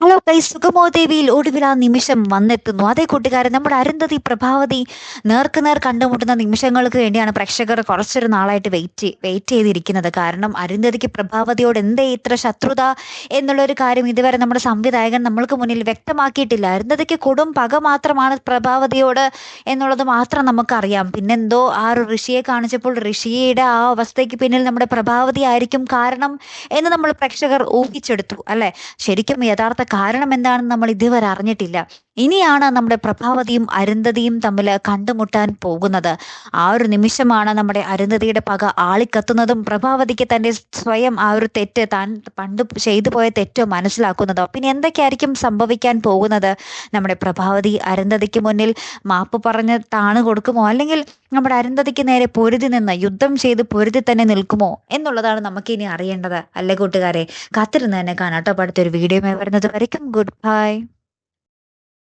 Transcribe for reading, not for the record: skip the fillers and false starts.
Hello guys, സുഗമോ ദേവിയിൽ ഒടുവിൽ ആ നിമിഷം വന്നെത്തുന്നു. അതേ കൂട്ടുകാരൻ, നമ്മുടെ അരുന്ധതി പ്രഭാവതി നേർക്കുനേർ കണ്ടുമുട്ടുന്ന നിമിഷങ്ങൾക്ക് വേണ്ടിയാണ് പ്രേക്ഷകർ കുറച്ചൊരു നാളായിട്ട് വെയിറ്റ് ചെയ്തിരിക്കുന്നത്. കാരണം അരുന്ധതിക്ക് പ്രഭാവതിയോട് എന്തേ ഇത്ര ശത്രുത എന്നുള്ളൊരു കാര്യം ഇതുവരെ നമ്മുടെ സംവിധായകൻ നമ്മൾക്ക് മുന്നിൽ വ്യക്തമാക്കിയിട്ടില്ല. അരുന്ധതിക്ക് കൊടും പക മാത്രമാണ് പ്രഭാവതിയോട് എന്നുള്ളത് മാത്രം നമുക്കറിയാം. പിന്നെന്തോ ആ ഒരു ഋഷിയെ കാണിച്ചപ്പോൾ ഋഷിയുടെ ആ അവസ്ഥയ്ക്ക് പിന്നിൽ നമ്മുടെ പ്രഭാവതി ആയിരിക്കും കാരണം എന്ന് നമ്മൾ പ്രേക്ഷകർ ഊഹിച്ചെടുത്തു അല്ലെ. ശരിക്കും യഥാർത്ഥ കാരണം എന്താണെന്ന് നമ്മൾ ഇതുവരെ അറിഞ്ഞിട്ടില്ല. ഇനിയാണ് നമ്മുടെ പ്രഭാവതിയും അരുന്ധതിയും തമ്മിൽ കണ്ടുമുട്ടാൻ പോകുന്നത്. ആ ഒരു നിമിഷമാണ് നമ്മുടെ അരുന്ധതിയുടെ പക ആളിക്കത്തുന്നതും പ്രഭാവതിക്ക് തന്റെ സ്വയം ആ ഒരു തെറ്റ്, താൻ പണ്ട് ചെയ്തു പോയ തെറ്റ് മനസ്സിലാക്കുന്നതോ. പിന്നെ എന്തൊക്കെയായിരിക്കും സംഭവിക്കാൻ പോകുന്നത്? നമ്മുടെ പ്രഭാവതി അരുന്ധതിക്ക് മുന്നിൽ മാപ്പ് പറഞ്ഞ് താണ് കൊടുക്കുമോ, അല്ലെങ്കിൽ നമ്മുടെ അരുന്ധതിക്ക് നേരെ പൊരുതി നിന്ന് യുദ്ധം ചെയ്ത് പൊരുതി തന്നെ നിൽക്കുമോ എന്നുള്ളതാണ് നമുക്കിനി അറിയേണ്ടത് അല്ലേ കൂട്ടുകാരെ. കാത്തിരുന്ന് തന്നെ കാണാട്ടോ. അടുത്തൊരു വീഡിയോ വരുന്നത് വരയ്ക്കും ഗുഡ് ബൈ.